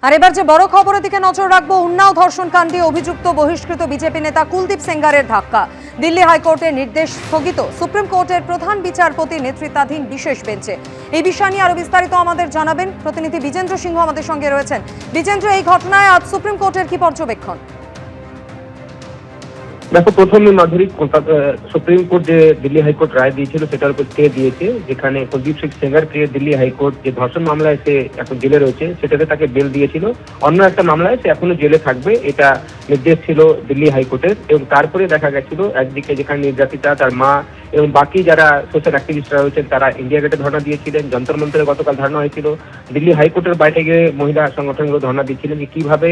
আর এবার যে বড় খবরের দিকে নজর রাখবো, উন্নাও ধর্ষণ কাণ্ডে অভিযুক্ত বহিষ্কৃত বিজেপি নেতা কুলদীপ সেঙ্গারের ধাক্কা। দিল্লি হাইকোর্টের নির্দেশ স্থগিত সুপ্রিম কোর্টের প্রধান বিচারপতি নেতৃত্বাধীন বিশেষ বেঞ্চে। এই বিষয় নিয়ে আরো বিস্তারিত আমাদের জানাবেন প্রতিনিধি বিজেন্দ্র সিংহ আমাদের সঙ্গে রয়েছেন। বিজেন্দ্র, এই ঘটনায় আজ সুপ্রিম কোর্টের কি পর্যবেক্ষণ? দেখো, প্রথমে মাধুরী, সুপ্রিম কোর্ট যে দিল্লি হাইকোর্ট রায় দিয়েছিল সেটার উপর স্টে দিয়েছে, যেখানে কুলদীপ সিং সেঙ্গারকে দিল্লি হাইকোর্ট যে ধর্ষণ মামলায় সে এখন জেলে রয়েছে সেটাতে তাকে বেল দিয়েছিল। অন্য একটা মামলায় সে এখনো জেলে থাকবে, এটা নির্দেশ ছিল দিল্লি হাইকোর্টের। এবং তারপরে দেখা গেছিল একদিকে যেখানে নির্যাতিতা, তার মা এবং বাকি যারা সোশ্যাল অ্যাক্টিভিস্টরা রয়েছেন তারা ইন্ডিয়া গেটে ধর্ণা দিয়েছিলেন। যন্তর মন্তরে গতকাল ধর্ণা হয়েছিল। দিল্লি হাইকোর্টের বাইরে গিয়ে মহিলা সংগঠনগুলো ধর্ণা দিচ্ছিলেন যে কিভাবে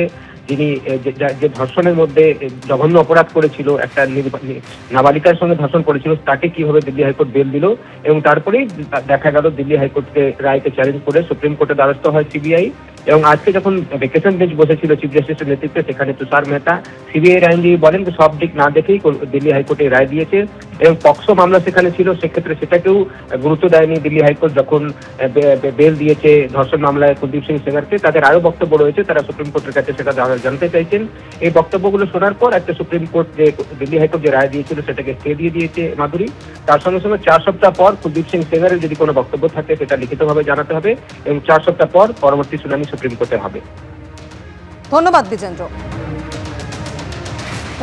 যিনি যে ধর্ষণের মধ্যে জঘন্য অপরাধ করেছিল, একটা নাবালিকার সঙ্গে ধর্ষণ করেছিল, তাকে কিভাবে দিল্লি হাইকোর্ট বেল দিল। এবং তারপরেই দেখা গেল দিল্লি হাইকোর্টকে রায়কে চ্যালেঞ্জ করে সুপ্রিম কোর্টের দ্বারস্থ হয় সিবিআই। এবং আজকে যখন ভেকেশন বেঞ্চ বসেছিল চিফ জাস্টিসের নেতৃত্বে, সেখানে তুষার মেহতা সিবিআই আইনজীবী বলেন যে সব দিক না দেখেই দিল্লি হাইকোর্টে রায় দিয়েছে। এবং পক্সো মামলা সেখানে ছিল, সেক্ষেত্রে সেটাকেও গুরুত্ব দেয়নি দিল্লি হাইকোর্ট যখন বেল দিয়েছে ধর্ষণ মামলায় কুলদীপ সিং সেঙ্গারকে। তাদের আরো বক্তব্য রয়েছে, তারা সুপ্রিম কোর্টের কাছে সেটা জানতে চাইছেন। এই বক্তব্যগুলো শোনার পর একটা সুপ্রিম কোর্ট যে দিল্লি হাইকোর্ট যে রায় দিয়েছিল সেটাকে স্টে দিয়ে দিয়েছে মাধুরী। তার সঙ্গে সঙ্গে 4 সপ্তাহ পর কুলদীপ সিং সেঙ্গারের যদি কোনো বক্তব্য থাকে সেটা লিখিতভাবে জানাতে হবে এবং 4 সপ্তাহ পর পরবর্তী শুনানি সুপ্রিম কোর্টে হবে। ধন্যবাদ বিজেন্দ্র।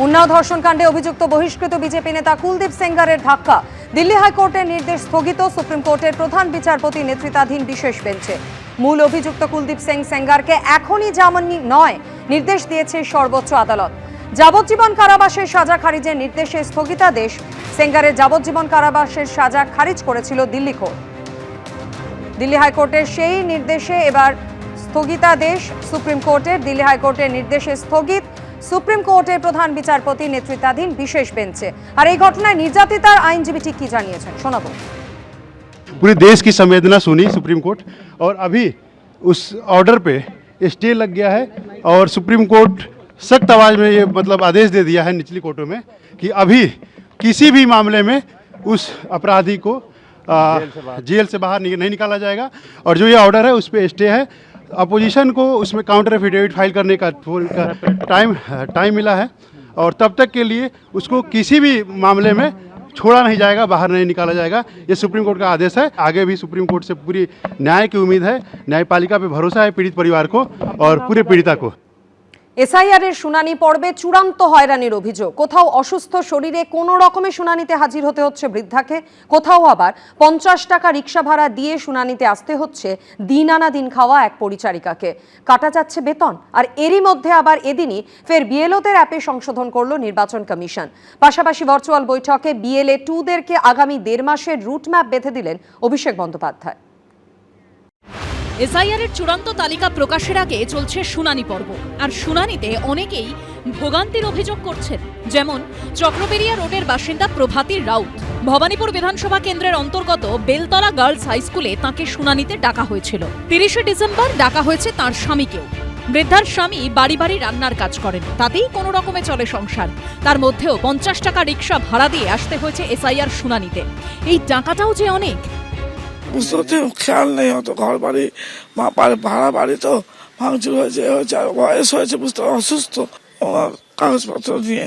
উন্নাও ধর্ষণ কাণ্ডে অভিযুক্ত বহিষ্কৃত বিজেপি নেতা কুলদীপ সেঙ্গারের ধাক্কা। দিল্লি হাইকোর্টের নির্দেশ স্থগিত সুপ্রিম কোর্টের প্রধান বিচারপতি নেতৃত্বাধীন বিশেষ বেঞ্চে। মূল অভিযুক্ত কুলদীপ সিং সেঙ্গারকে এখনই জামিন নয় নির্দেশ দিয়েছে সর্বোচ্চ আদালত। যাবজ্জীবন কারাবাসের সাজা খারিজের নির্দেশে স্থগিতাদেশ। সেঙ্গারের যাবজ্জীবন কারাবাসের সাজা খারিজ করেছিল দিল্লি কোর্ট। দিল্লি হাইকোর্টের সেই নির্দেশে এবার স্থগিতাদেশ সুপ্রিম কোর্টের। দিল্লি হাইকোর্টের নির্দেশে স্থগিত সুপ্রিম কোর্টের প্রধান বিচারপতি নেতৃত্বাধীন বিশেষ বেঞ্চে। আর এই ঘটনায় নির্যাতিতার আইনজীবী ঠিক কি জানিয়েছেন শোনাবো। पूरे देश की संवेदना सुनी सुप्रीम कोर्ट, और अभी उस ऑर्डर पे स्टे लग गया है। और सुप्रीम कोर्ट सख्त आवाज़ में ये मतलब आदेश दे दिया है निचली कोर्टों में कि अभी किसी भी मामले में उस अपराधी को जेल से बाहर नहीं निकाला जाएगा। और जो ये ऑर्डर है उस पर स्टे है। अपोजिशन को उसमें काउंटर एफिडेविट फाइल करने का टाइम मिला है, और तब तक के लिए उसको किसी भी मामले में छोड़ा नहीं जाएगा, बाहर नहीं निकाला जाएगा। ये सुप्रीम कोर्ट का आदेश है। आगे भी सुप्रीम कोर्ट से पूरी न्याय की उम्मीद है। न्यायपालिका पे भरोसा है पीड़ित परिवार को और पूरे पीड़िता को। এসআইআর এর শুনানি পর্বে চূড়ান্ত হয়রানির অভিযোগ। কোথাও অসুস্থ শরীরে কোনো রকমে শুনানিতে হাজির হতে হচ্ছে বৃদ্ধাকে, কোথাও আবার 50 টাকা রিক্সা ভাড়া দিয়ে শুনানিতে আসতে হচ্ছে দিন আনা দিন খাওয়া এক পরিচারিকাকে। কাটা যাচ্ছে বেতন। আর এরই মধ্যে আবার এদিনই ফের বিএলওদের অ্যাপে সংশোধন করল নির্বাচন কমিশন। পাশাপাশি ভার্চুয়াল বৈঠকে বিএলএ 2দেরকে আগামী 1.5 মাসের রুটম্যাপ বেঁধে দিলেন অভিষেক বন্দ্যোপাধ্যায়। এসআইআর এর চূড়ান্ত তালিকা প্রকাশের আগে চলছে শুনানি পর্ব। আর শুনানিতে অনেকেই ভোগান্তির অভিযোগ করছেন, যেমন চক্রবেরিয়া রোডের বাসিন্দা প্রভাতী রাউত। ভবানীপুর বিধানসভা কেন্দ্রের অন্তর্গত বেলতলা গার্লস হাই স্কুলে তাঁকে শুনানিতে ডাকা হয়েছিল। 30শে ডিসেম্বর ডাকা হয়েছে তাঁর স্বামীকেও। বৃদ্ধার স্বামী বাড়ি বাড়ি রান্নার কাজ করেন, তাতেই কোনো রকমে চলে সংসার। তার মধ্যেও 50 টাকা রিক্সা ভাড়া দিয়ে আসতে হয়েছে এসআইআর শুনানিতে। এই টাকাটাও যে অনেক। বুঝতে পারছি, খেয়াল নেই অত। ঘর বাড়ি ভাড়া বাড়ি তো ভাঙচুর হয়েছে, বয়স হয়েছে, বুঝতে অসুস্থ, কাগজপত্র দিয়ে।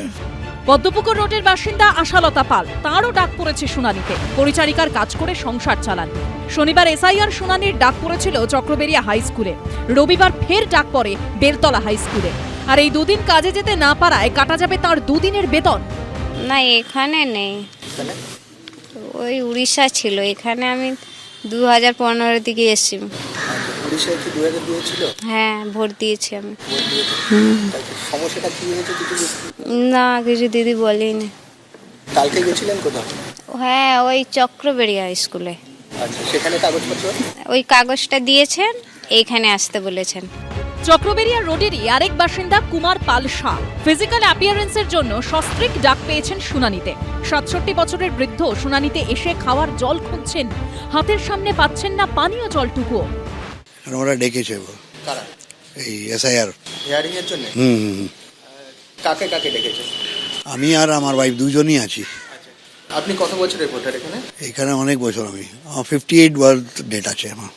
পদ্মপুকুর রোডের বাসিন্দা আশালতা পাল, তাঁরও ডাক পড়েছে শুনানিতে। পরিচারিকার কাজ করে সংসার চালান। শনিবার এসআইআর শুনানির ডাক পড়েছিল চক্রবেরিয়া হাই স্কুলে। রবিবার ফের ডাক পড়ে বেলতলা হাই স্কুলে। আর এই দুদিন কাজে যেতে না পারায় কাটা যাবে তার 2 দিনের বেতন। না, এখানে নেই, ওই উড়িষ্যা ছিল। এখানে আমি 2015 দিকে এসেছি। হ্যাঁ, ভোট দিয়েছি আমি। না, কিছু দিদি বলেনি। কালকে গেছিলেন কোথাও? হ্যাঁ, ওই চক্রবেরিয়া স্কুলে। আচ্ছা, সেখানে কাগজপত্র? ওই কাগজটা দিয়েছেন, এইখানে আসতে বলেছেন। চক্রবেরিয়া রোডেরই আরেক বাসিন্দা কুমার পাল শাহ ফিজিক্যাল অ্যাপিয়ারেন্সের জন্য সস্ত্রীক ডাক পেয়েছেন শুনানিতে। 67 বছরের বৃদ্ধ শুনানিতে এসে খাওয়ার জল খুঁজছেন, হাতের সামনে পাচ্ছেন না পানীয় জলটুকুও। ওরা ডেকেছে কারা? এই এসআইআর হিয়ারিং এর জন্য? কাকে কাকে ডেকেছে? আমি আর আমার ওয়াইফ দুজনই আছি। আপনি কত বছরের ভোটার এখানে? এখানে অনেক বছর। আমি 58 বার্থ ডেট আছে আমার,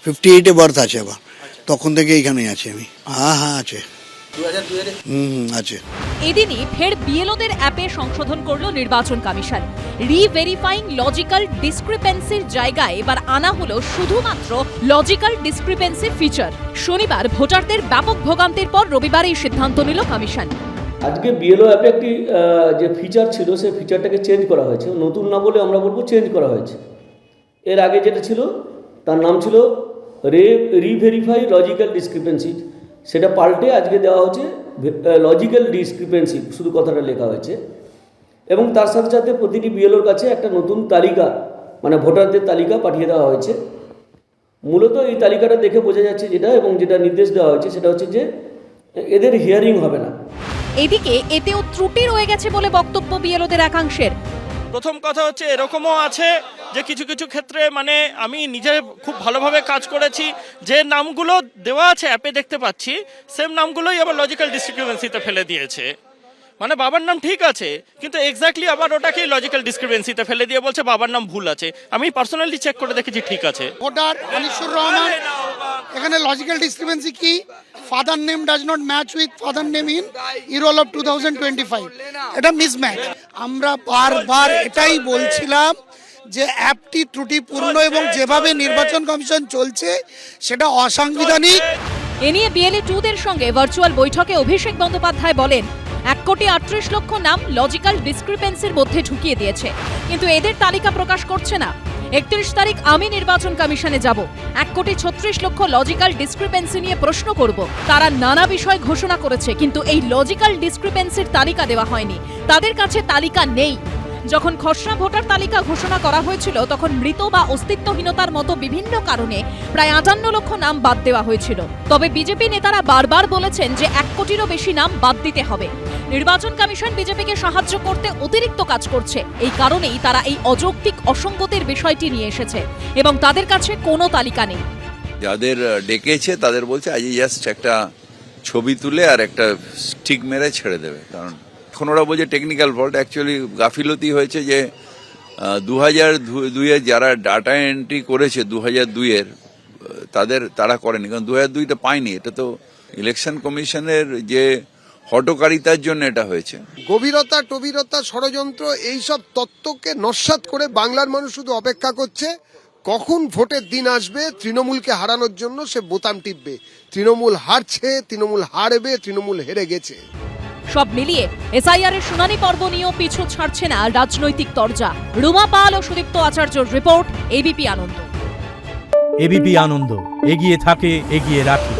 58-এ বার্থ আছে আমার। তখন থেকে এইখানেই আছি আমি। হ্যাঁ আছে। 2002-এর আছে। এদিনই ফের বিএলওদের অ্যাপে সংশোধন করল নির্বাচন কমিশন। রিভেরিফাইং লজিক্যাল ডিসক্রিপেন্সির জায়গায় এবার আনা হলো শুধুমাত্র লজিক্যাল ডিসক্রিপেন্সি ফিচার। শনিবার ভোটারদের ব্যাপক ভোগান্তির পর রবিবার এই সিদ্ধান্ত নিল কমিশন। আজকে বিএলও অ্যাপে একটি যে ফিচার ছিল সেই ফিচারটাকে চেঞ্জ করা হয়েছে, নতুন না বলে আমরা বলবো চেঞ্জ করা হয়েছে। এর আগে যেটা ছিল তার নাম ছিল রিভেরিফাই লজিক্যাল ডিসক্রিপেন্সি, সেটা পাল্টে আজকে দেওয়া হচ্ছে লজিক্যাল ডিসক্রিপেন্সি, শুধু কথাটা লেখা হয়েছে। এবং তার সাথে সাথে প্রতিটি বিএলওর কাছে একটা নতুন তালিকা, মানে ভোটারদের তালিকা পাঠিয়ে দেওয়া হয়েছে। মূলত এই তালিকাটা দেখে বোঝা যাচ্ছে যেটা, এবং যেটা নির্দেশ দেওয়া হয়েছে সেটা হচ্ছে যে এদের হিয়ারিং হবে না। এদিকে এতেও ত্রুটি রয়ে গেছে বলে বক্তব্য বিএলওদের একাংশের। প্রথম কথা হচ্ছে এরকমও আছে যে কিছু কিছু ক্ষেত্রে মানে আমি নিজে খুব ভালোভাবে কাজ করেছি, যে নামগুলো দেওয়া আছে অ্যাপে দেখতে পাচ্ছি সেম নামগুলোই আবার লজিক্যাল ডিসক্রিপেন্সিতে ফেলে দিয়েছে। মানে বাবার নাম ঠিক আছে কিন্তু এক্স্যাক্টলি আবার ওটাকেই লজিক্যাল ডিসক্রিপেন্সিতে ফেলে দিয়ে বলছে বাবার নাম ভুল আছে। আমি পার্সোনালি চেক করে দেখেছি ঠিক আছে। ভোটার আনিসুর রহমান, এখানে লজিক্যাল ডিসক্রিপেন্সি কি? Father name does not match with father name in ইরোল of 2025, এটা মিসম্যাচ। আমরা বারবার এটাই বলছিলাম যে অ্যাপটি ত্রুটিপূর্ণ এবং যেভাবে নির্বাচন কমিশন চলছে সেটা অসাংবিধানিক। এ নিয়ে বিএলএ 2-দের সঙ্গে ভার্চুয়াল বৈঠকে অভিষেক বন্দ্যোপাধ্যায় বলেন 1,38,00,000 নাম লজিক্যাল ডিসক্রিপেন্সির মধ্যে ঢুকিয়ে দিয়েছে, কিন্তু এদের তালিকা প্রকাশ করছে না। 31 তারিখ আমি নির্বাচন কমিশনে যাব, 1,36,00,000 লজিক্যাল ডিসক্রিপেন্সি নিয়ে প্রশ্ন করব। তারা নানা বিষয় ঘোষণা করেছে কিন্তু এই লজিক্যাল ডিসক্রিপেন্সির তালিকা দেওয়া হয়নি, তাদের কাছে তালিকা নেই। যখন খসড়া ভোটার তালিকা ঘোষণা করা হয়েছিল তখন মৃত বা অস্তিত্বহীনতার মতো বিভিন্ন কারণে প্রায় 58 লক্ষ নাম বাদ দেওয়া হয়েছিল। তবে বিজেপি নেতারা বারবার বলেছেন যে 1 কোটিরও বেশি নাম বাদ দিতে হবে। নির্বাচন কমিশন বিজেপিকে সাহায্য করতে অতিরিক্ত কাজ করছে, এই কারণেই তারা এই অযৌক্তিক অসঙ্গতির বিষয়টি নিয়ে এসেছে এবং তাদের কাছে কোনো তালিকা নেই। যাদের ডেকেছে তাদের বলছে আজ জাস্ট একটা ছবি তুলে আর একটা স্টিক মেরে ছেড়ে দেবে, কারণ এখন ওরা বলছে টেকনিক্যাল ফল্ট। অ্যাকচুয়ালি গাফিলতি হয়েছে যে 2002-এ যারা ডাটা এন্ট্রি করেছে 2002-এর তারা করেনি, কারণ 2002টা পায়নি। এটা তো ইলেকশন কমিশনের যে হটকারিতার জন্য এটা হয়েছে। গভীরতা টবিরতা ষড়যন্ত্র এইসব তত্ত্বকে নস্যাৎ করে বাংলার মানুষ শুধু অপেক্ষা করছে কখন ভোটের দিন আসবে তৃণমূলকে হারানোর জন্য সে বোতাম টিপবে। তৃণমূল হারছে, তৃণমূল হারবে, তৃণমূল হেরে গেছে। সব মিলিয়ে এসআইআর এর শুনানি পর্ব নিয়েও পিছু ছাড়ছে না রাজনৈতিক তরজা। রুমা পাল ও সুদীপ্ত আচার্যর রিপোর্ট, এবিপি আনন্দ। এবিপি আনন্দ, এগিয়ে থাকে, এগিয়ে রাখে।